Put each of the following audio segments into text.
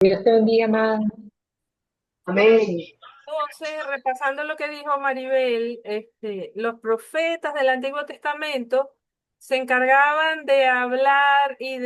Dios te bendiga más. Amén. Entonces, repasando lo que dijo Maribel, los profetas del Antiguo Testamento se encargaban de hablar y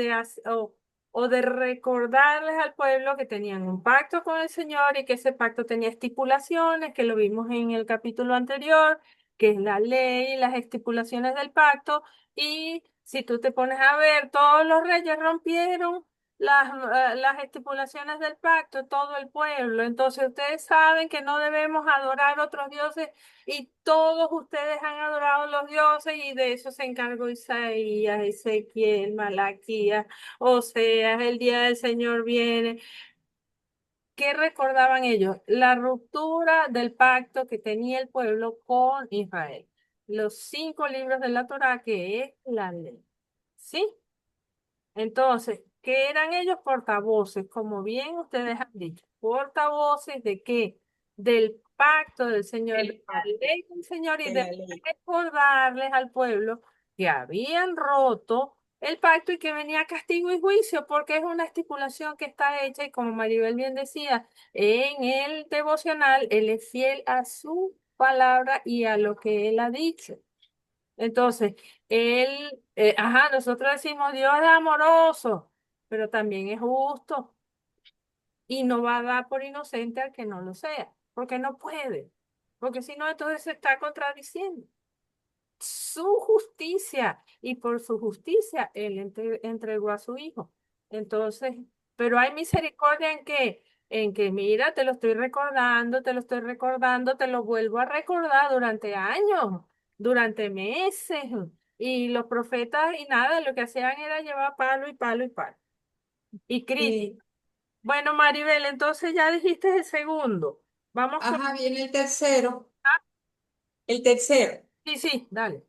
o de recordarles al pueblo que tenían un pacto con el Señor y que ese pacto tenía estipulaciones, que lo vimos en el capítulo anterior, que es la ley y las estipulaciones del pacto. Y si tú te pones a ver, todos los reyes rompieron las estipulaciones del pacto, todo el pueblo. Entonces ustedes saben que no debemos adorar otros dioses y todos ustedes han adorado los dioses y de eso se encargó Isaías, Ezequiel, Malaquías, Oseas, el día del Señor viene. ¿Qué recordaban ellos? La ruptura del pacto que tenía el pueblo con Israel. Los 5 libros de la Torá, que es la ley. ¿Sí? Entonces, ¿qué eran ellos? Portavoces, como bien ustedes han dicho. ¿Portavoces de qué? Del pacto del Señor, de El la pacto ley del Señor y de de la ley. recordarles al pueblo que habían roto el pacto y que venía castigo y juicio, porque es una estipulación que está hecha y como Maribel bien decía, en el devocional, él es fiel a su palabra y a lo que él ha dicho. Entonces, nosotros decimos Dios es amoroso, pero también es justo y no va a dar por inocente al que no lo sea, porque no puede, porque si no, entonces se está contradiciendo su justicia y por su justicia él entregó a su hijo. Entonces, pero hay misericordia en que, mira, te lo estoy recordando, te lo estoy recordando, te lo vuelvo a recordar durante años, durante meses. Y los profetas y nada, lo que hacían era llevar palo y palo y palo. Y crítica. Sí. Bueno, Maribel, entonces ya dijiste el segundo. Vamos con... Ajá, viene el tercero. Ah, El tercero sí, sí, dale.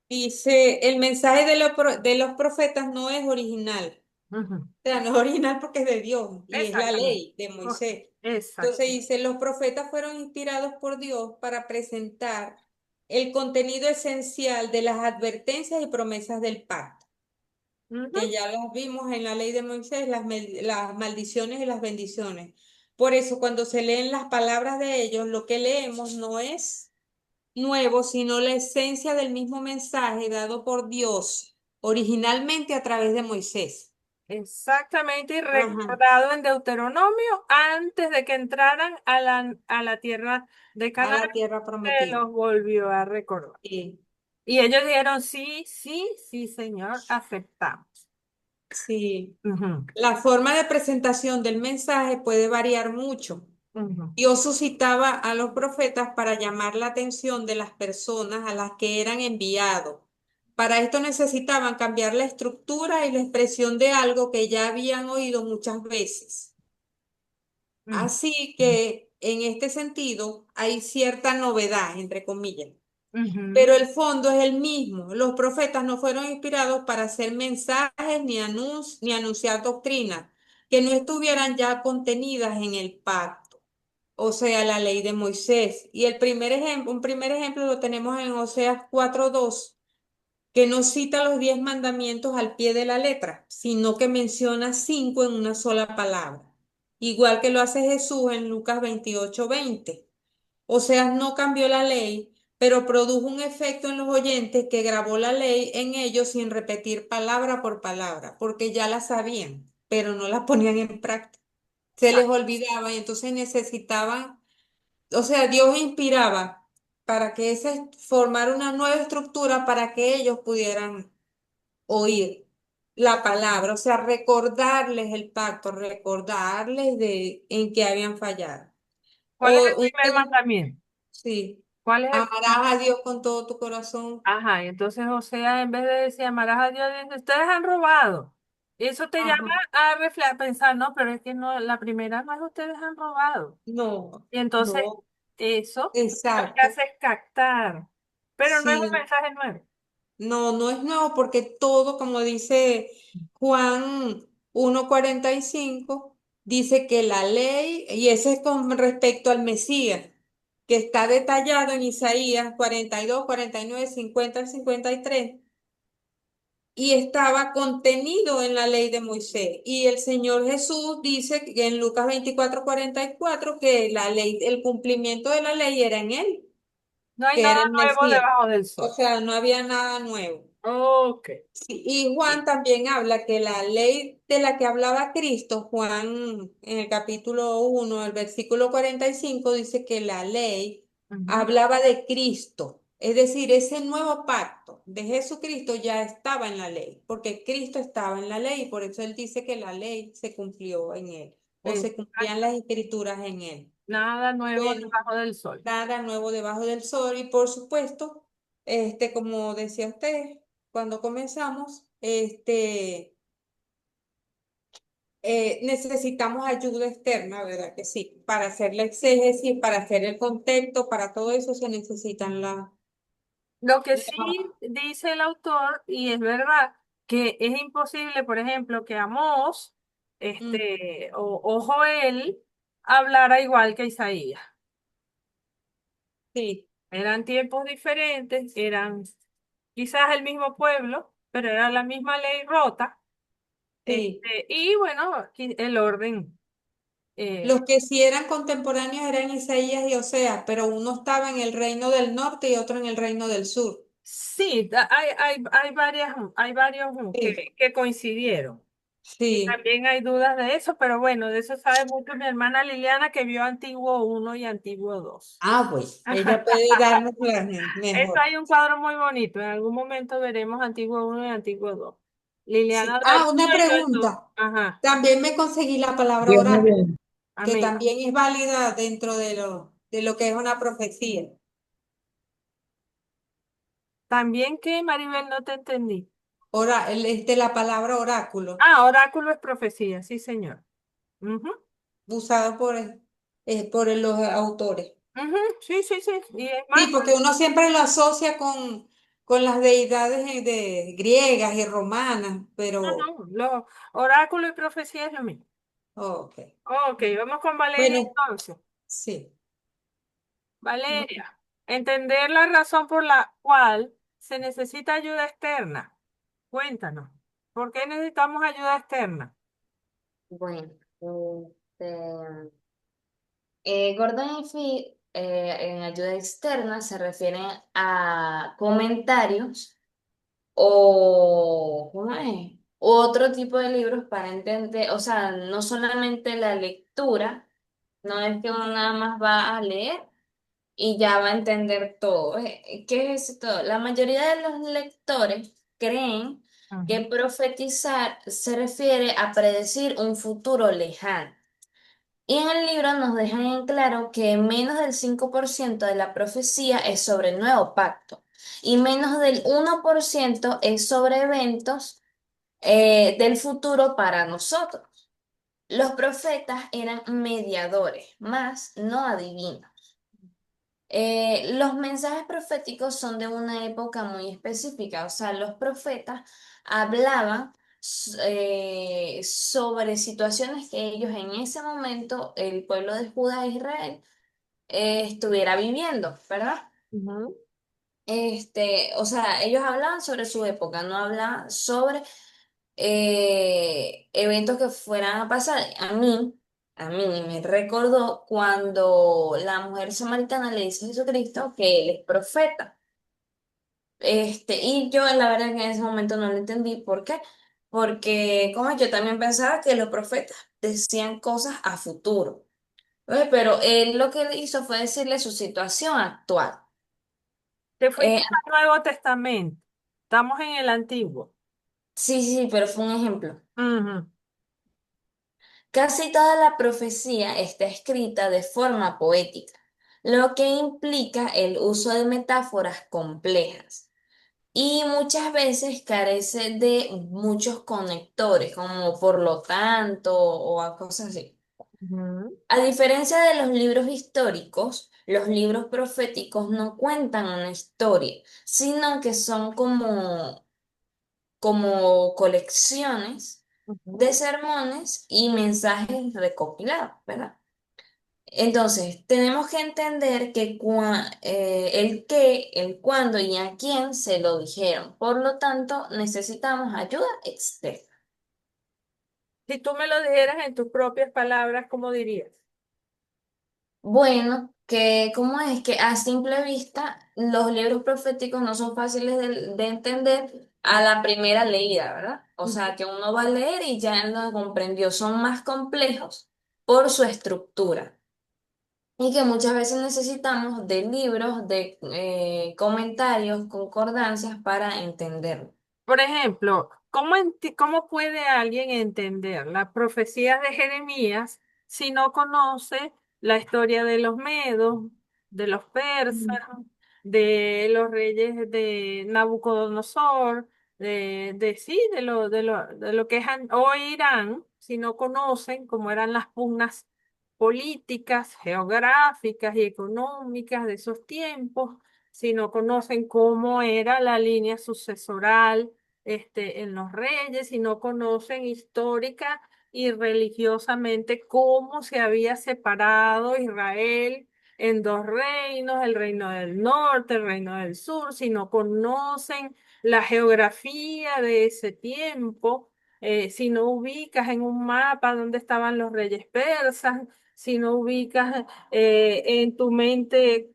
dice, el mensaje de los profetas no es original. Ujú. O sea, no es original porque es de Dios y es la Exactamente. ley de Oh, Moisés. Entonces exacto. dice, los profetas fueron inspirados por Dios para presentar el contenido esencial de las advertencias y promesas del pacto, Ujú. que ya las vimos en la ley de Moisés, las maldiciones y las bendiciones. Por eso, cuando se leen las palabras de ellos, lo que leemos no es nuevo, sino la esencia del mismo mensaje dado por Dios originalmente a través de Moisés. Exactamente, y Ajá, recordado en Deuteronomio antes de que entraran a la tierra de a Canaán, la tierra se prometida. los volvió a recordar. Sí, Y ellos dijeron, sí, sí, sí, Señor, aceptamos. sí. Ujú, La forma de presentación del mensaje puede variar mucho. ujú. Dios suscitaba a los profetas para llamar la atención de las personas a las que eran enviados. Para esto necesitaban cambiar la estructura y la expresión de algo que ya habían oído muchas veces. Ujú, Así que en este sentido hay cierta novedad, entre comillas. ujú. Pero el fondo es el mismo. Los profetas no fueron inspirados para hacer mensajes ni anunciar doctrinas que no estuvieran ya contenidas en el pacto, o sea, la ley de Moisés. Y un primer ejemplo lo tenemos en Oseas 4:2, que no cita los 10 mandamientos al pie de la letra, sino que menciona 5 en una sola palabra, igual que lo hace Jesús en Lucas 28:20. O sea, no cambió la ley, pero produjo un efecto en los oyentes que grabó la ley en ellos sin repetir palabra por palabra, porque ya la sabían, pero no la ponían en práctica. Se les Exacto. olvidaba y entonces necesitaban, o sea, Dios inspiraba para que ese formara una nueva estructura para que ellos pudieran oír la palabra, o sea, recordarles el pacto, recordarles de en qué habían fallado. ¿Cuál es O el un primer segundo, mandamiento? sí, ¿Cuál es el amarás primer? a Dios con todo tu corazón. Ajá, y entonces José, en vez de decir amarás a Dios, dice, ustedes han robado. Y eso te llama Ajá, a pensar, no, pero es que no, la primera no es ustedes han robado. no, Y entonces no, eso lo que exacto, hace es captar, pero no es un sí, mensaje nuevo. no, no es nuevo porque todo, como dice Juan 1:45 dice que la ley, y eso es con respecto al Mesías, que está detallado en Isaías 42, 49, 50 al 53. y estaba contenido en la ley de Moisés. Y el Señor Jesús dice que en Lucas 24:44 que la ley, el cumplimiento de la ley era en él, No hay que nada era el nuevo Mesías. debajo del O sol. sea, no había nada nuevo. Ok. Sí, y Juan Sí. también habla que la ley de la que hablaba Cristo, Juan en el capítulo 1 el versículo 45 dice que la ley Ujú. hablaba de Cristo. Es decir, ese nuevo pacto de Jesucristo ya estaba en la ley, porque Cristo estaba en la ley, y por eso él dice que la ley se cumplió en él, o se cumplían Exacto. las escrituras en él. Nada nuevo Bueno, debajo del sol. nada nuevo debajo del sol y por supuesto, como decía usted, cuando comenzamos, necesitamos ayuda externa, ¿verdad? Que sí, para hacer la exégesis, para hacer el contexto, para todo eso se necesitan Lo que la- sí dice el autor, y es verdad, que es imposible, por ejemplo, que Amós, mm, o Joel hablara igual que Isaías. sí, Eran tiempos diferentes, eran quizás el mismo pueblo, pero era la misma ley rota. sí. Y bueno, aquí el orden. Los eh, que sí eran contemporáneos eran Isaías y Oseas, pero uno estaba en el reino del norte y otro en el reino del sur. sí, hay varios Sí, que coincidieron. Y sí. también hay dudas de eso, pero bueno, de eso sabe mucho mi hermana Liliana que vio Antiguo 1 y Antiguo 2. Ah, pues, ella puede darnos las Esto mejor. hay un cuadro muy bonito. En algún momento veremos Antiguo 1 y Antiguo 2. Sí. Liliana Ah, Arturo una y yo en dos. pregunta. Ajá. También me conseguí la palabra Dios oráculo, mediante. que Amén. también es válida dentro de lo que es una profecía. También que Maribel no te entendí. La palabra oráculo, Ah, oráculo es profecía, sí, señor. Ujú, usada por los autores. ujú, sí, sí, sí. Y es Sí, más, porque uno siempre lo asocia con las deidades de griegas y romanas, pero, no, oráculo y profecía es lo mismo. ok. Ok, vamos con Valeria Bueno, entonces. sí. Valeria, entender la razón por la cual se necesita ayuda externa. Cuéntanos, ¿por qué necesitamos ayuda externa? Bueno, Gordon y Fee en ayuda externa se refieren a comentarios o ¿cómo es? Otro tipo de libros para entender, o sea, no solamente la lectura, no es que uno nada más va a leer y ya va a entender todo. ¿Qué es todo? La mayoría de los lectores creen que Ujú, profetizar se refiere a predecir un futuro lejano. Y en el libro nos dejan en claro que menos del 5% de la profecía es sobre el nuevo pacto y menos del 1% es sobre eventos del futuro para nosotros. Los profetas eran mediadores, más no adivinos. Los mensajes proféticos son de una época muy específica, o sea, los profetas hablaban sobre situaciones que ellos en ese momento, el pueblo de Judá e Israel, estuviera viviendo, ¿verdad? ujú, O sea, ellos hablaban sobre su época, no hablaban sobre eventos que fueran a pasar. A mí me recordó cuando la mujer samaritana le dice a Jesucristo que él es profeta. Y yo la verdad que en ese momento no lo entendí. ¿Por qué? Porque como yo también pensaba que los profetas decían cosas a futuro. Pero él lo que hizo fue decirle su situación actual. Te Eh, fuiste al Nuevo Testamento. Estamos en el Antiguo. sí, sí, pero fue un ejemplo. Ujú, Casi toda la profecía está escrita de forma poética, lo que implica el uso de metáforas complejas y muchas veces carece de muchos conectores, como por lo tanto o a cosas así. ujú, A diferencia de los libros históricos, los libros proféticos no cuentan una historia, sino que son como colecciones ujú. de sermones y mensajes recopilados, ¿verdad? Entonces, tenemos que entender que el qué, el cuándo y a quién se lo dijeron. Por lo tanto, necesitamos ayuda externa. Si tú me lo dijeras en tus propias palabras, ¿cómo dirías? Bueno, que cómo es que a simple vista los libros proféticos no son fáciles de entender a la primera leída, ¿verdad? O sea, que uno va a leer y ya lo comprendió. Son más complejos por su estructura. Y que muchas veces necesitamos de libros, de comentarios, concordancias para entenderlo. Por ejemplo, ¿cómo puede alguien entender las profecías de Jeremías si no conoce la historia de los medos, de los persas, de los reyes de Nabucodonosor, sí, de lo que es hoy Irán, si no conocen cómo eran las pugnas políticas, geográficas y económicas de esos tiempos, si no conocen cómo era la línea sucesoral en los reyes, si no conocen histórica y religiosamente cómo se había separado Israel en dos reinos, el reino del norte, el reino del sur, si no conocen la geografía de ese tiempo, si no ubicas en un mapa dónde estaban los reyes persas, si no ubicas en tu mente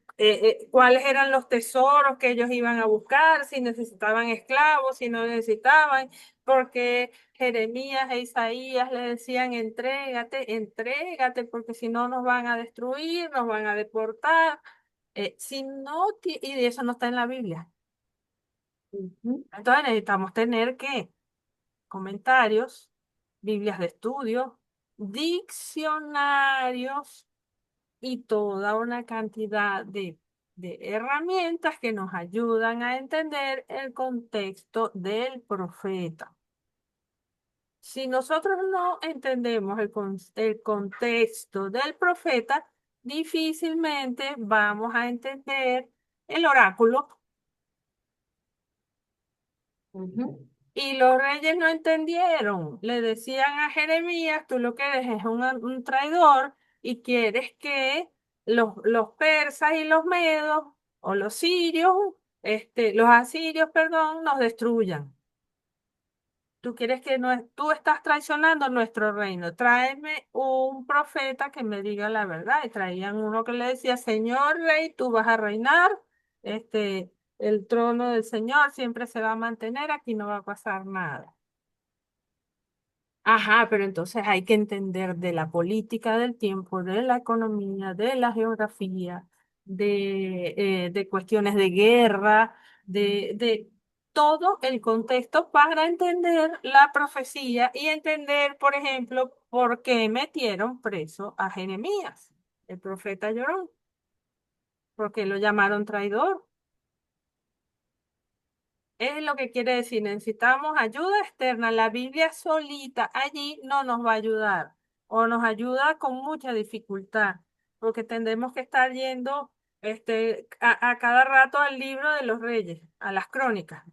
cuáles eran los tesoros que ellos iban a buscar, si necesitaban esclavos, si no necesitaban, porque Jeremías e Isaías le decían, entrégate, entrégate, porque si no nos van a destruir, nos van a deportar. Si no, y eso no está en la Biblia. Ujú, Entonces necesitamos tener que comentarios, Biblias de estudio, diccionarios y toda una cantidad de herramientas que nos ayudan a entender el contexto del profeta. Si nosotros no entendemos el contexto del profeta, difícilmente vamos a entender el oráculo. ujú, Y los reyes no entendieron. Le decían a Jeremías, tú lo que eres es un traidor y quieres que los persas y los medos o los sirios, los asirios, perdón, nos destruyan. Tú quieres que no, tú estás traicionando nuestro reino. Tráeme un profeta que me diga la verdad. Y traían uno que le decía, Señor rey, tú vas a reinar. El trono del Señor siempre se va a mantener, aquí no va a pasar nada. Ajá, pero entonces hay que entender de la política del tiempo, de la economía, de la geografía, de cuestiones de guerra, de todo el contexto para entender la profecía y entender, por ejemplo, por qué metieron preso a Jeremías, el profeta llorón, porque lo llamaron traidor. Es lo que quiere decir, necesitamos ayuda externa. La Biblia solita allí no nos va a ayudar o nos ayuda con mucha dificultad, porque tendremos que estar yendo a cada rato al libro de los reyes, a las crónicas,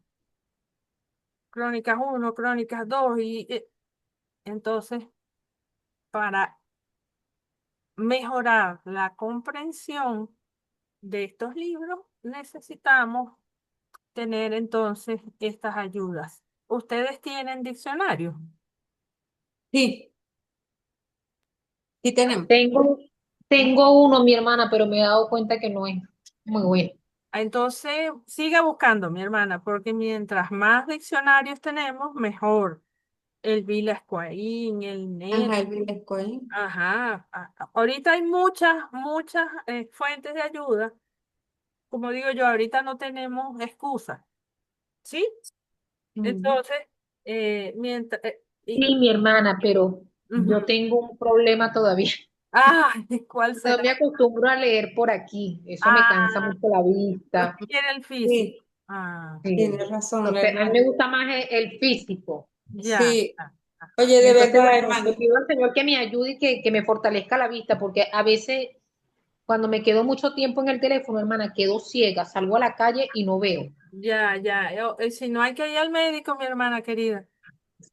crónicas uno, crónicas 2 y entonces para mejorar la comprensión de estos libros necesitamos tener entonces estas ayudas. ¿Ustedes tienen diccionario? Sí, sí tenemos. Tengo, tengo uno, mi hermana, pero me he dado cuenta que no es muy bueno. Entonces, siga buscando, mi hermana, porque mientras más diccionarios tenemos, mejor. El Vilascuaín, el NET, Ajá, el Villascoy. ajá. Ahorita hay muchas fuentes de ayuda. Como digo yo, ahorita no tenemos excusa, ¿sí? Ujú. Entonces, mientras... Sí, mi hermana, pero ujú. yo tengo un problema todavía. ¿Cuál No será? me acostumbro a leer por aquí. Eso me cansa Ah, mucho la usted vista. quiere el físico. Sí, Ah, Sí. tienes razón, No sé, a mí me hermano. gusta más el físico. ya. Sí. Oye, de Entonces, verdad, bueno, le hermano. pido al Señor que me ayude y que me fortalezca la vista, porque a veces cuando me quedo mucho tiempo en el teléfono, hermana, quedo ciega, salgo a la calle y no veo. Ya, ya. Si no hay que ir al médico, mi hermana querida.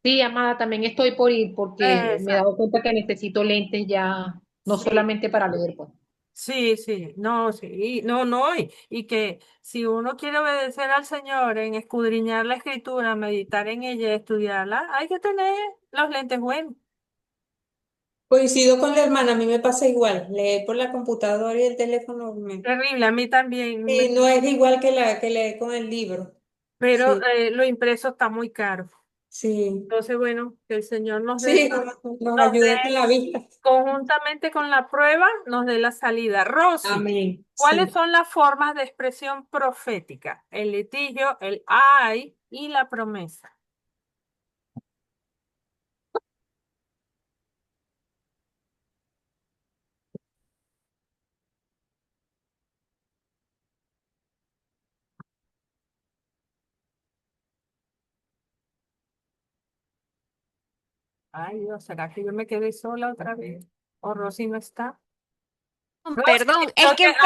Sí, amada, también estoy por ir porque me he Esa. dado cuenta que necesito lentes ya. no Sí, solamente para leer, pues. sí, sí, no, sí, no, no, y que si uno quiere obedecer al Señor en escudriñar la escritura, meditar en ella, estudiarla, hay que tener los lentes buenos. Coincido con la hermana, a mí me pasa igual. Leer por la computadora y el teléfono Terrible, a mí también, sí, no es igual que que leer con el libro. pero Sí, lo impreso está muy caro. sí, Entonces, bueno, que el Señor sí, nos nos dé ayuda con la vista. conjuntamente con la prueba, nos dé la salida. Rosy, Amén. ¿cuáles Sí. son las formas de expresión profética? El litigio, el ay y la promesa. Ay, Dios, ¿será que yo me quedé sola otra vez? ¿O Rosy no está? Rosy, Perdón, es que ok,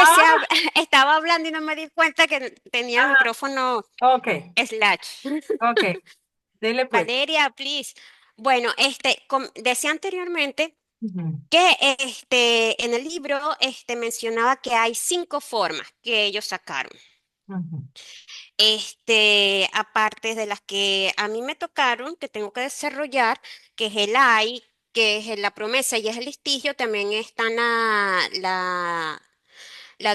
estaba hablando y no me di cuenta que tenía el ajá, micrófono ok, slash. ok, dele pues. Valeria, please. Bueno, decía anteriormente Ujú, que en el libro mencionaba que hay 5 formas que ellos sacaron. ujú. Aparte de las que a mí me tocaron, que tengo que desarrollar, que es el ay, que es la promesa y es el listigio, también están la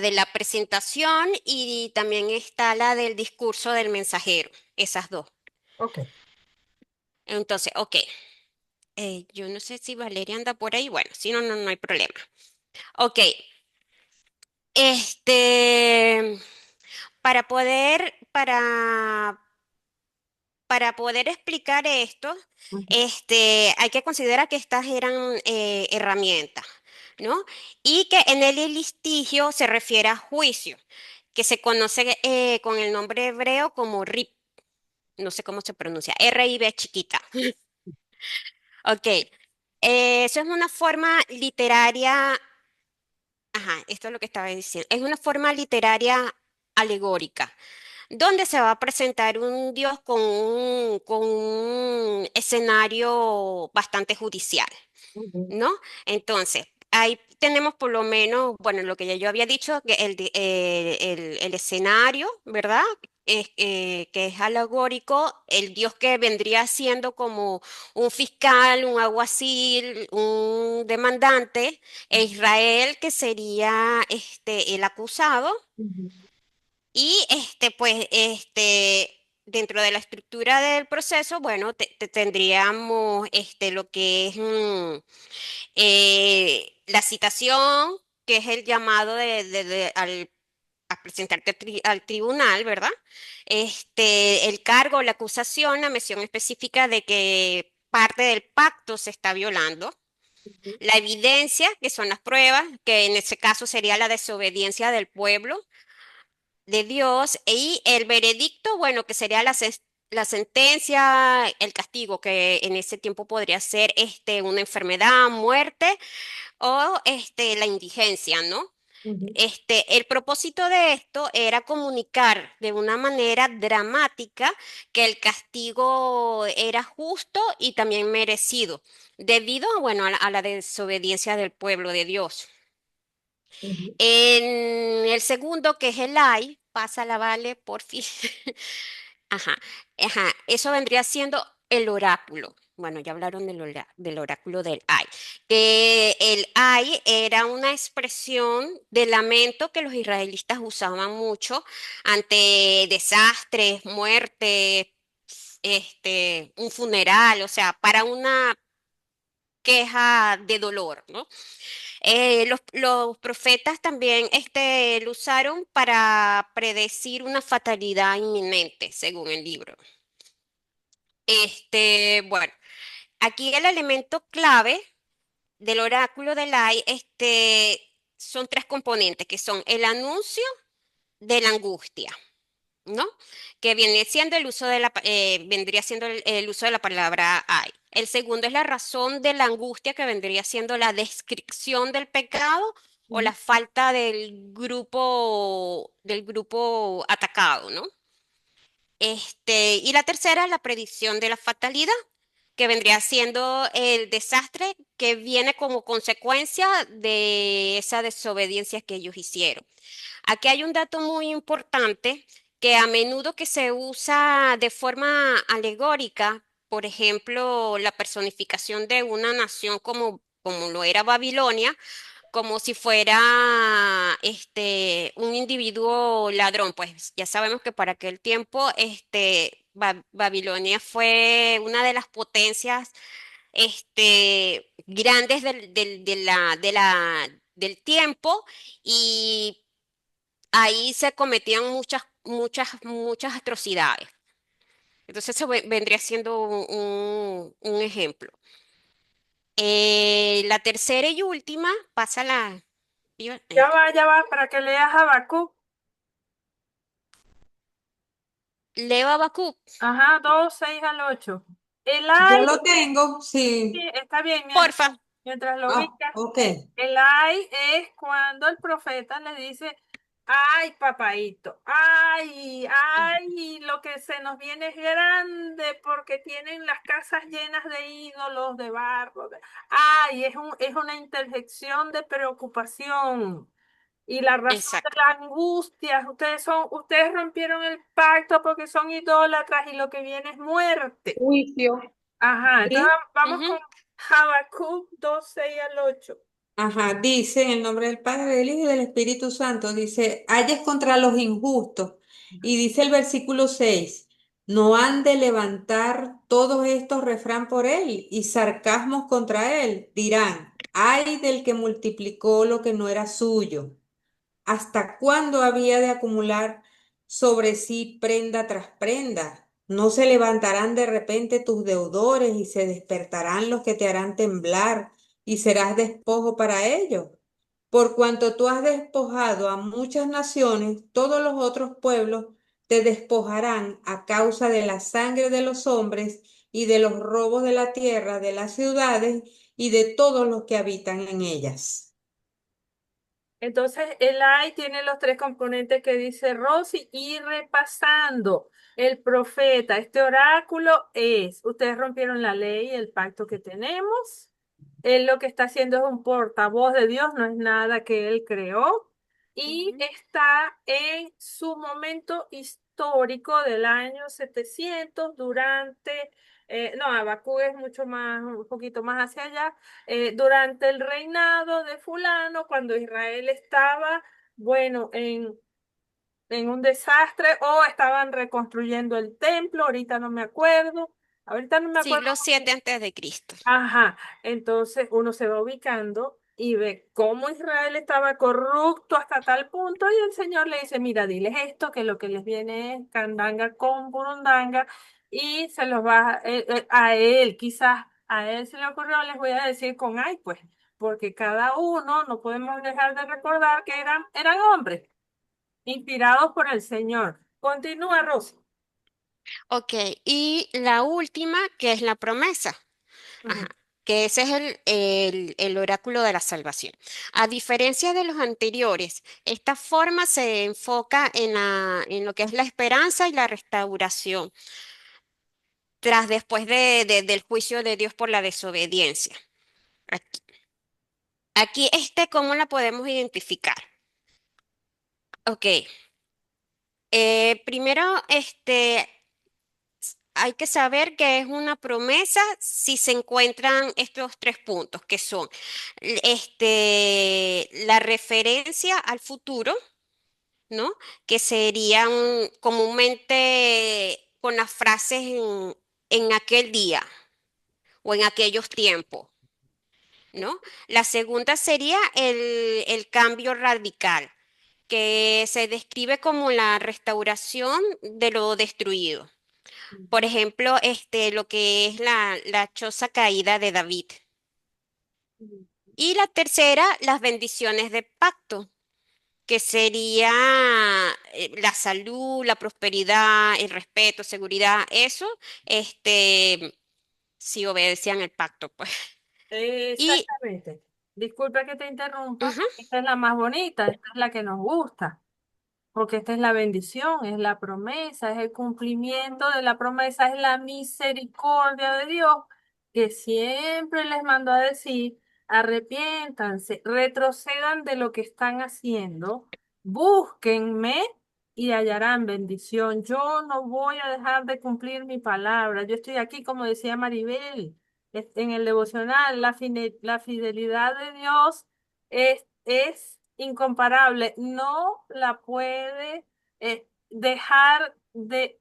de la presentación y también está la del discurso del mensajero, esas dos. Ok. Entonces, ok, yo no sé si Valeria anda por ahí, bueno, si no, no hay problema. Ok, este, para poder, para, para poder explicar esto, Ujú, hay que considerar que estas eran herramientas, ¿no? Y que en el litigio se refiere a juicio, que se conoce con el nombre hebreo como RIB, no sé cómo se pronuncia, RIB chiquita. Ok, eso es una forma literaria, ajá, esto es lo que estaba diciendo, es una forma literaria alegórica, donde se va a presentar un Dios con un escenario bastante judicial. ujú, ¿No? Entonces, ahí tenemos por lo menos, bueno, lo que ya yo había dicho, que el escenario, ¿verdad? Que es alegórico, el Dios que vendría siendo como un fiscal, un alguacil, un demandante, e Israel que sería el acusado, ujú, y dentro de la estructura del proceso, bueno, tendríamos lo que es la citación, que es el llamado a presentarte al tribunal, ¿verdad? El cargo, la acusación, la mención específica de que parte del pacto se está violando. ujú, La evidencia, que son las pruebas, que en ese caso sería la desobediencia del pueblo de Dios, y el veredicto, bueno, que sería la sentencia, el castigo, que en ese tiempo podría ser una enfermedad, muerte o la indigencia, ¿no? ujú, El propósito de esto era comunicar de una manera dramática que el castigo era justo y también merecido, debido, bueno, a la desobediencia del pueblo de Dios. ujú, En el segundo, que es el ay, pasa la vale, por fin. Ajá, ajá, eso vendría siendo el oráculo. Bueno, ya hablaron del oráculo del ay, que el ay era una expresión de lamento que los israelitas usaban mucho ante desastres, muerte, un funeral, o sea, para una queja de dolor, ¿no? Los profetas también lo usaron para predecir una fatalidad inminente, según el libro. Bueno, aquí el elemento clave del oráculo de Lai, son 3 componentes, que son el anuncio de la angustia, ¿no? Que viene siendo el uso de vendría siendo el uso de la palabra hay. El segundo es la razón de la angustia, que vendría siendo la descripción del pecado o ujú, la falta del grupo atacado, ¿no? Y la tercera, la predicción de la fatalidad. que vendría siendo el desastre que viene como consecuencia de esa desobediencia que ellos hicieron. Aquí hay un dato muy importante que a menudo que se usa de forma alegórica, por ejemplo, la personificación de una nación como lo era Babilonia, como si fuera un individuo ladrón. Pues ya sabemos que para aquel tiempo Babilonia fue una de las potencias grandes del tiempo, y ahí se cometían muchas atrocidades. Entonces eso vendría siendo un ejemplo. La tercera y última pasa la... Ya va, para que leas Habacuc. Leo Habacuc, Ajá, 2, 6 al 8. El Yo ay, lo tengo, sí, sí. está bien, porfa. mientras lo Ah, ubicas. ok. El ay es cuando el profeta le dice, ay, papaíto, ay, lo que se nos viene es grande porque tienen las casas llenas de ídolos, de barro. Ay, es una interjección de preocupación. Y la razón de Exacto. la angustia, ustedes rompieron el pacto porque son idólatras y lo que viene es muerte. Juicio. Ajá, entonces ¿Sí? vamos Ujú. con Habacuc 2 6 al 8. Ajá, dice en el nombre del Padre, del Hijo y del Espíritu Santo, dice, ayes contra los injustos. Y dice el versículo 6: no han de levantar todos estos refrán por él y sarcasmos contra él. Dirán, ay del que multiplicó lo que no era suyo. ¿Hasta cuándo había de acumular sobre sí prenda tras prenda? ¿No se levantarán de repente tus deudores y se despertarán los que te harán temblar y serás despojo para ellos? Por cuanto tú has despojado a muchas naciones, todos los otros pueblos te despojarán a causa de la sangre de los hombres y de los robos de la tierra, de las ciudades y de todos los que habitan en ellas. Entonces, el AI tiene los tres componentes que dice Rosy y repasando el profeta, este oráculo es, ustedes rompieron la ley, el pacto que tenemos, él lo que está haciendo es un portavoz de Dios, no es nada que él creó y Ujú. está en su momento histórico del año 700 durante, no, Abacú es mucho más, un poquito más hacia allá durante el reinado de fulano, cuando Israel estaba, bueno, en un desastre o estaban reconstruyendo el templo, ahorita no me acuerdo. Siglo 7 antes de Cristo. Ajá, entonces uno se va ubicando y ve cómo Israel estaba corrupto hasta tal punto y el Señor le dice, mira, diles esto, que lo que les viene es candanga con burundanga y se los va a él, quizás a él se le ocurrió, les voy a decir con ay, pues, porque cada uno, no podemos dejar de recordar que eran hombres inspirados por el Señor. Continúa, Rosy. Ok, y la última, que es la promesa. Ajá, Ujú. que ese es el oráculo de la salvación. A diferencia de los anteriores, esta forma se enfoca en lo que es la esperanza y la restauración, tras después del juicio de Dios por la desobediencia. Aquí, ¿cómo la podemos identificar? Ok, primero, hay que saber que es una promesa si se encuentran estos tres puntos, que son la referencia al futuro, ¿no? Que serían comúnmente con las frases en aquel día o en aquellos tiempos, ¿no? La segunda sería el cambio radical, que se describe como la restauración de lo destruido. Por ejemplo, lo que es la choza caída de David. Y la tercera, las bendiciones de pacto, que sería la salud, la prosperidad, el respeto, seguridad, eso, si obedecían el pacto, pues. Y, Exactamente. Disculpa que te interrumpa, ujú, esta es la más bonita, esta es la que nos gusta, porque esta es la bendición, es la promesa, es el cumplimiento de la promesa, es la misericordia de Dios que siempre les mandó a decir, arrepiéntanse, retrocedan de lo que están haciendo, búsquenme y hallarán bendición. Yo no voy a dejar de cumplir mi palabra. Yo estoy aquí, como decía Maribel, en el devocional, la fidelidad de Dios es incomparable. No la puede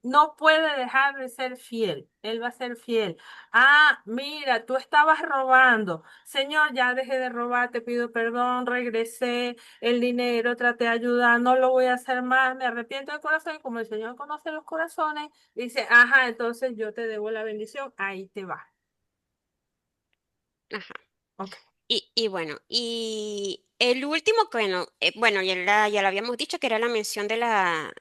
no puede dejar de ser fiel. Él va a ser fiel. Ah, mira, tú estabas robando. Señor, ya dejé de robar, te pido perdón, regresé el dinero, traté de ayudar, no lo voy a hacer más, me arrepiento de corazón. Y como el Señor conoce los corazones, dice, ajá, entonces yo te debo la bendición, ahí te va. Ajá. Ok. Y bueno, y el último, que bueno, ya lo habíamos dicho que era la mención de la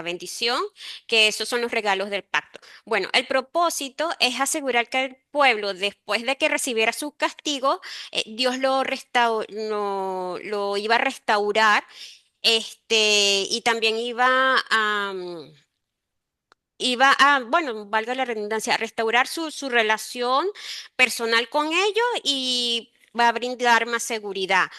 bendición, que esos son los regalos del pacto. Bueno, el propósito es asegurar que el pueblo, después de que recibiera su castigo, Dios lo iba a restaurar, y también bueno, valga la redundancia, a restaurar su relación personal con ellos y va a brindar más seguridad.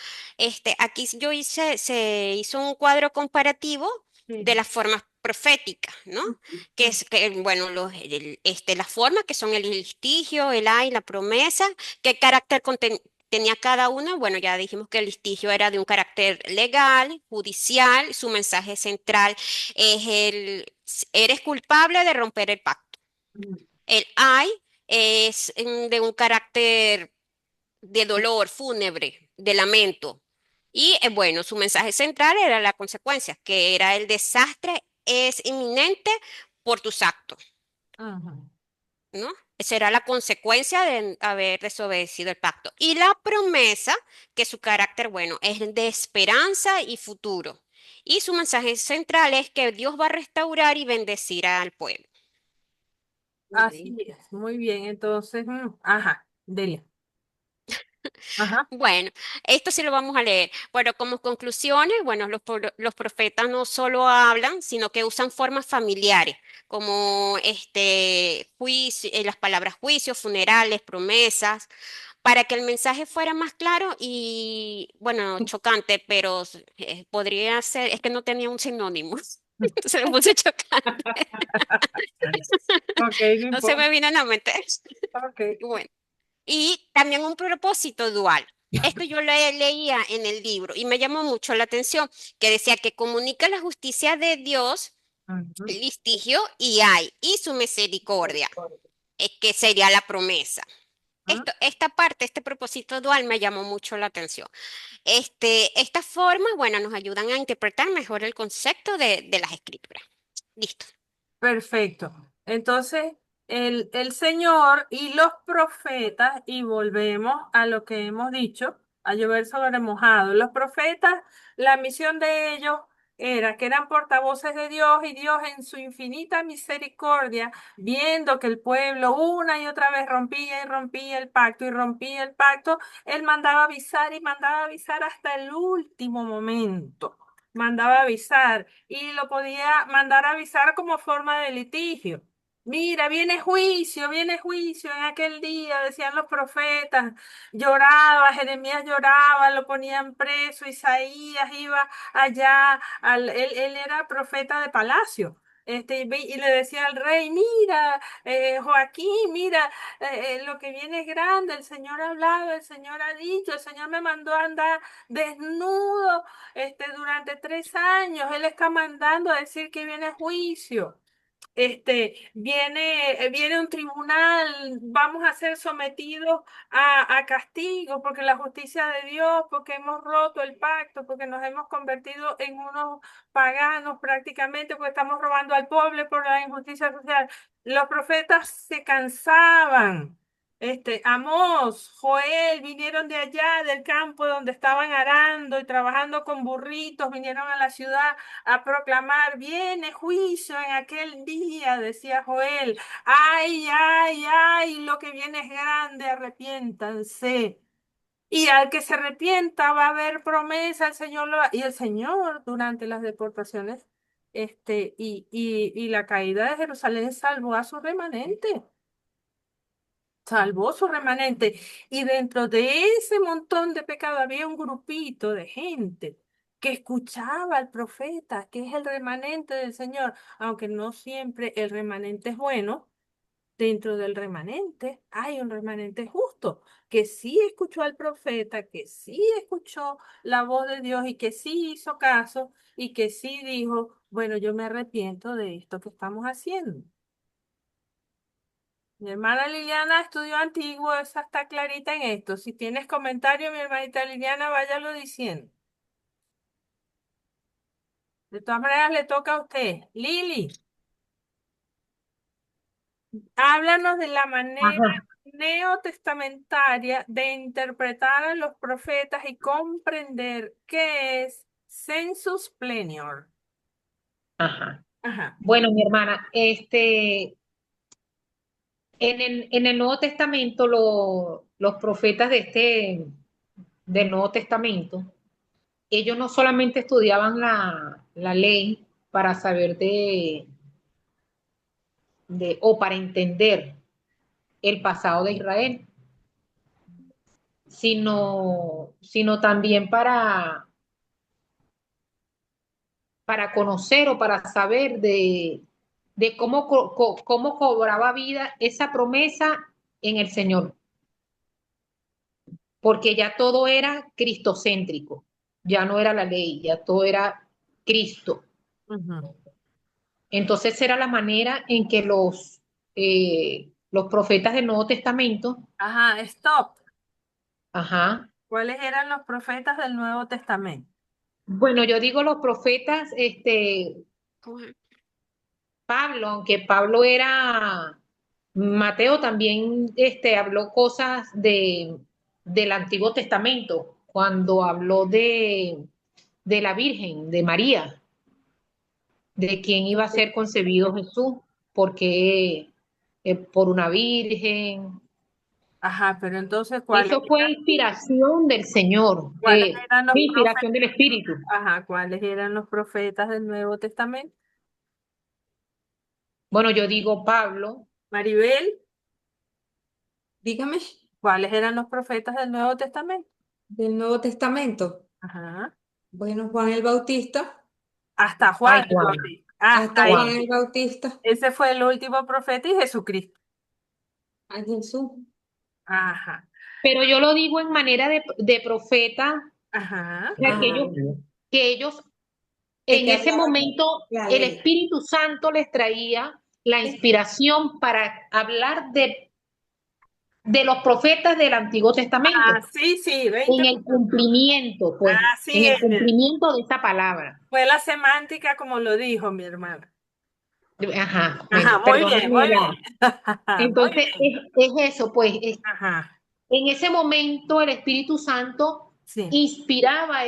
Aquí se hizo un cuadro comparativo de Sí. las formas proféticas, ¿no? Que es que, bueno, las formas que son el litigio, el ay, la promesa, qué carácter tenía cada una. Bueno, ya dijimos que el litigio era de un carácter legal, judicial, su mensaje central es eres culpable de romper el pacto. Mm. El ay es de un carácter de dolor, fúnebre, de lamento. Y bueno, su mensaje central era la consecuencia, que era el desastre es inminente por tus actos, Ajá. ¿no? Esa era la consecuencia de haber desobedecido el pacto. Y la promesa, que su carácter, bueno, es de esperanza y futuro. Y su mensaje central es que Dios va a restaurar y bendecir al pueblo. Así es, muy bien. Entonces, ajá, Delia. Ajá. Bueno, esto sí lo vamos a leer. Bueno, como conclusiones, bueno, los profetas no solo hablan, sino que usan formas familiares, como las palabras juicios, funerales, promesas, para que el mensaje fuera más claro y, bueno, chocante, pero podría ser, es que no tenía un sinónimo. Entonces le puse chocante. Ok, no No se importa. me vino a la mente. Ok. Bueno. Y también un propósito dual. Esto yo lo leía en el libro y me llamó mucho la atención, que decía que comunica la justicia de Dios, Ujú. litigio y hay, y su misericordia, que sería la promesa. Ujú. Esta parte, este propósito dual me llamó mucho la atención. Estas formas, bueno, nos ayudan a interpretar mejor el concepto de las escrituras. Listo. Perfecto. Entonces, el Señor y los profetas, y volvemos a lo que hemos dicho, a llover sobre mojado. Los profetas, la misión de ellos era que eran portavoces de Dios y Dios en su infinita misericordia, viendo que el pueblo una y otra vez rompía y rompía el pacto y rompía el pacto, él mandaba avisar y mandaba avisar hasta el último momento. Mandaba avisar y lo podía mandar a avisar como forma de litigio. Mira, viene juicio en aquel día, decían los profetas, lloraba, Jeremías lloraba, lo ponían preso, Isaías iba allá, él era profeta de palacio. Y le decía al rey, mira, Joaquín, mira, lo que viene es grande, el Señor ha hablado, el Señor ha dicho, el Señor me mandó a andar desnudo durante 3 años. Él está mandando a decir que viene juicio. Viene un tribunal, vamos a ser sometidos a castigo porque la justicia de Dios, porque hemos roto el pacto, porque nos hemos convertido en unos paganos prácticamente, porque estamos robando al pobre por la injusticia social. Los profetas se cansaban. Amós, Joel vinieron de allá del campo donde estaban arando y trabajando con burritos, vinieron a la ciudad a proclamar, viene juicio en aquel día, decía Joel. Ay, ay, ay, lo que viene es grande, arrepiéntanse. Y al que se arrepienta va a haber promesa, el Señor y el Señor durante las deportaciones, y la caída de Jerusalén salvó a su remanente. salvó su remanente. Y dentro de ese montón de pecado había un grupito de gente que escuchaba al profeta, que es el remanente del Señor, aunque no siempre el remanente es bueno. Dentro del remanente hay un remanente justo, que sí escuchó al profeta, que sí escuchó la voz de Dios y que sí hizo caso y que sí dijo, bueno, yo me arrepiento de esto que estamos haciendo. Mi hermana Liliana estudió antiguo, esa está clarita en esto. Si tienes comentario, mi hermanita Liliana, váyalo diciendo. De todas maneras, le toca a usted. Lili, háblanos de la manera Ajá, neotestamentaria de interpretar a los profetas y comprender qué es sensus plenior. ajá. Ajá, Bueno, mi hermana, en el Nuevo Testamento, los profetas del Nuevo Testamento, ellos no solamente estudiaban la ley para saber o para entender el pasado de Israel, sino también para conocer o para saber de cómo cobraba vida esa promesa en el Señor, porque ya todo era cristocéntrico, ya no era la ley, ya todo era Cristo. ujú. Entonces era la manera en que los profetas del Nuevo Testamento, Ajá, stop. ajá, ¿Cuáles eran los profetas del Nuevo Testamento? bueno, yo digo los profetas, ¿Cómo es? Pablo, aunque Pablo era, Mateo también habló cosas del Antiguo Testamento, cuando habló de la Virgen, de María, de quién iba a ser concebido Jesús, porque por una virgen. Ajá, pero entonces, Eso fue inspiración del Señor, cuáles eran los profetas? inspiración del Espíritu. Ajá, ¿cuáles eran los profetas del Nuevo Testamento? Bueno, yo digo Pablo, Maribel, Dígame, ¿cuáles eran los profetas del Nuevo Testamento? del Nuevo Testamento. Ajá. Bueno, Juan el Bautista, Hasta ay Juan el Juan, Bautista. Hasta hasta Juan ahí. Juan. el Bautista, Ese fue el último profeta y Jesucristo. a Jesús. Ajá. Pero yo lo digo en manera de profeta, Ajá. o sea, Ajá, que ellos de en que ese hablaban momento la el ley. Espíritu Santo les traía la inspiración para hablar de los profetas del Antiguo Testamento, Ah, sí, sí, en 20 el minutos. cumplimiento, pues, Así en el es. cumplimiento de esa palabra. Fue la semántica como lo dijo mi hermano. Ajá, Ajá, bueno, muy bien, perdóname muy bien. Muy Entonces, bien. es eso, pues, Ajá, en ese momento el Espíritu Santo sí. inspiraba a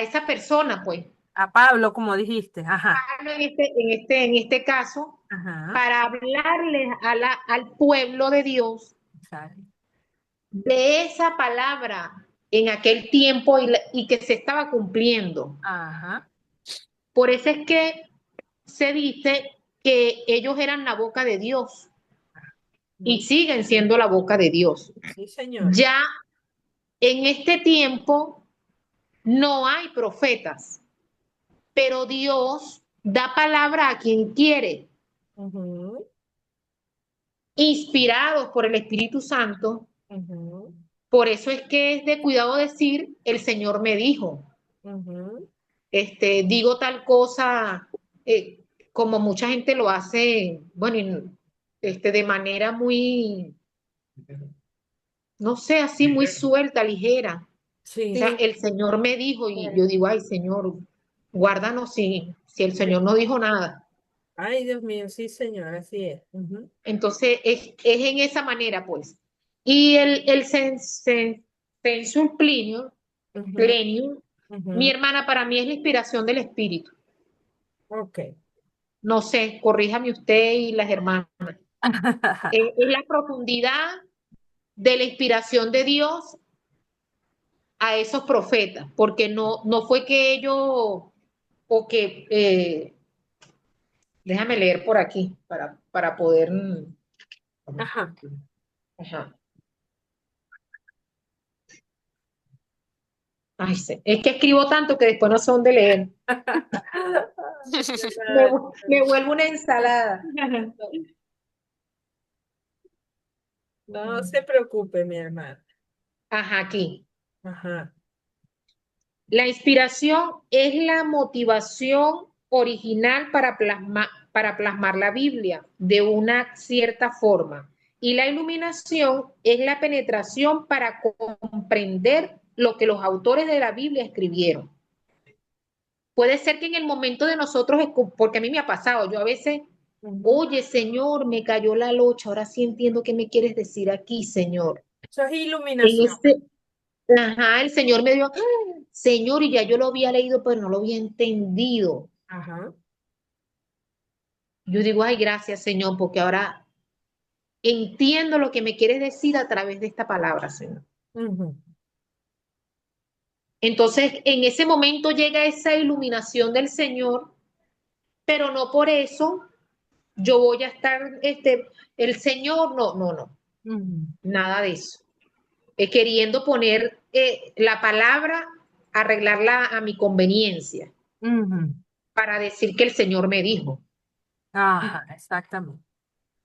esa persona, pues, A Pablo, como dijiste. Ajá, en este caso, ajá. para hablarles al pueblo de Dios Exacto. de esa palabra en aquel tiempo y que se estaba cumpliendo. Ajá. Por eso es que se dice que ellos eran la boca de Dios y Muy, siguen siendo la boca de Dios. sí, señor. Ya en este tiempo no hay profetas, pero Dios da palabra a quien quiere, Ujú, inspirados por el Espíritu Santo. ujú, Por eso es que es de cuidado decir, el Señor me dijo, ujú. digo tal cosa, como mucha gente lo hace, bueno, de manera muy, no sé, así muy suelta, ligera. O Sí. sea, Sí, el Señor me dijo y yo digo, ay, Señor, guárdanos si el Señor no dijo nada. Ay, Dios mío, sí, señor, así es. Ujú, Entonces, es en esa manera, pues. Y el sensus ujú, plenium, mi ujú. hermana, para mí es la inspiración del Espíritu. Ok. No sé, corríjame usted y las hermanas. Es la profundidad de la inspiración de Dios a esos profetas, porque no fue que ellos, o que, déjame leer por aquí para poder. Ajá. Ajá. Ay, es que escribo tanto que después no sé dónde leer. Me vuelvo una ensalada. No se preocupe, mi hermana. Ajá, aquí. Ajá. La inspiración es la motivación original para plasmar la Biblia de una cierta forma. Y la iluminación es la penetración para comprender lo que los autores de la Biblia escribieron. Puede ser que en el momento de nosotros, porque a mí me ha pasado, yo a veces, Ujú. oye, Señor, me cayó la locha, ahora sí entiendo qué me quieres decir aquí, Señor. Eso es En iluminación. este, ajá, el Señor me dio, Señor, y ya yo lo había leído, pero no lo había entendido. Ajá. Yo digo, ay, gracias, Señor, porque ahora entiendo lo que me quieres decir a través de esta palabra, Señor. Ujú. Entonces, en ese momento llega esa iluminación del Señor, pero no por eso yo voy a estar, el Señor, no, no, no, Ujú. nada de eso. Queriendo poner la palabra, arreglarla a mi conveniencia, Ujú. para decir que el Señor me dijo. Ajá, exactamente.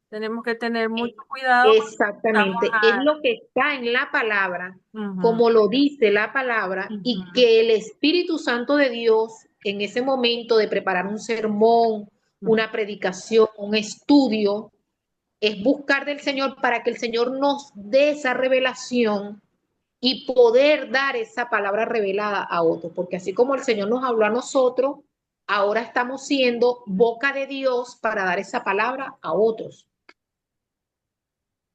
Tenemos que tener Eh, mucho cuidado cuando estamos Exactamente, es lo que está en la palabra, Ujú. como lo dice la palabra, y Ujú. que el Espíritu Santo de Dios, en ese momento de preparar un sermón, Ujú. una predicación, un estudio, es buscar del Señor para que el Señor nos dé esa revelación y poder dar esa palabra revelada a otros, porque así como el Señor nos habló a nosotros, ahora estamos siendo boca de Dios para dar esa palabra a otros.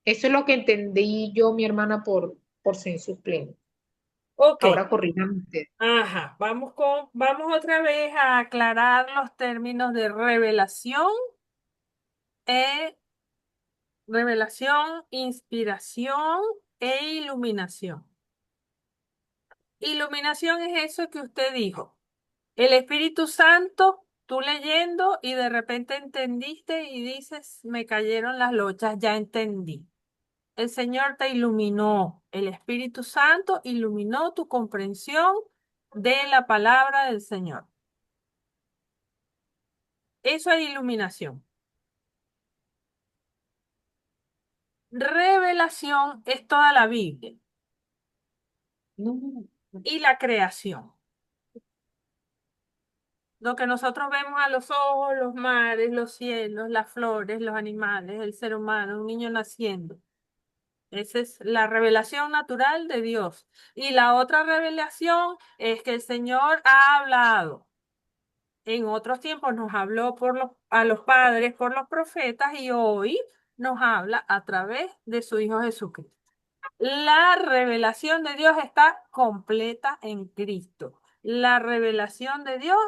Eso es lo que entendí yo, mi hermana, por sensus pleno. Ok, Ahora corríjame usted. ajá, vamos otra vez a aclarar los términos de e, revelación, inspiración e iluminación. Iluminación es eso que usted dijo. El Espíritu Santo, tú leyendo y de repente entendiste y dices, me cayeron las lochas, ya entendí. El Señor te iluminó, el Espíritu Santo iluminó tu comprensión de la palabra del Señor. Eso es iluminación. Revelación es toda la Biblia No, no, no. y la creación. Lo que nosotros vemos a los ojos, los mares, los cielos, las flores, los animales, el ser humano, un niño naciendo. Esa es la revelación natural de Dios. Y la otra revelación es que el Señor ha hablado. En otros tiempos nos habló a los padres por los profetas y hoy nos habla a través de su Hijo Jesucristo. La revelación de Dios está completa en Cristo. La revelación de Dios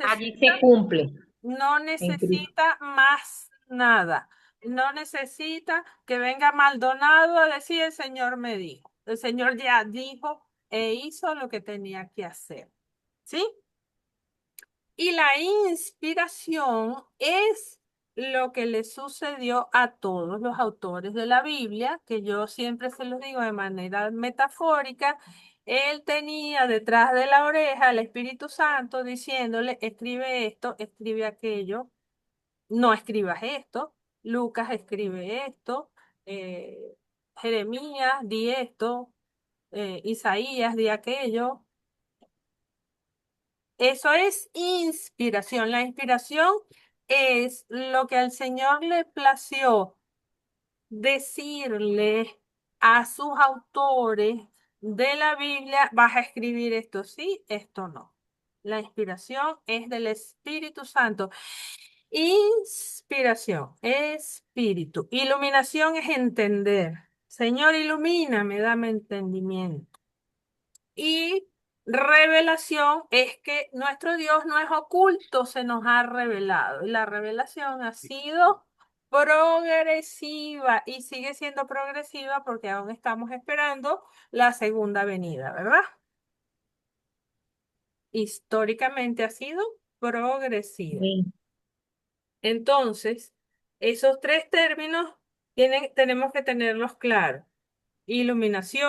Allí se cumple no en Cristo. necesita más nada. No necesita que venga Maldonado a decir el Señor me dijo. El Señor ya dijo e hizo lo que tenía que hacer. ¿Sí? Y la inspiración es lo que le sucedió a todos los autores de la Biblia, que yo siempre se los digo de manera metafórica. Él tenía detrás de la oreja al Espíritu Santo diciéndole, escribe esto, escribe aquello, no escribas esto, Lucas escribe esto, eh, Jeremías di esto, Isaías di aquello. Eso es inspiración. La inspiración es lo que al Señor le plació decirle a sus autores de la Biblia, vas a escribir esto sí, esto no. La inspiración es del Espíritu Santo. Inspiración, espíritu. Iluminación es entender. Señor, ilumíname, dame entendimiento. Y revelación es que nuestro Dios no es oculto, se nos ha revelado. Y la revelación ha sido progresiva y sigue siendo progresiva porque aún estamos esperando la segunda venida, ¿verdad? Históricamente ha sido progresiva. Amén. Entonces, esos tres términos tenemos que tenerlos claros. Iluminación.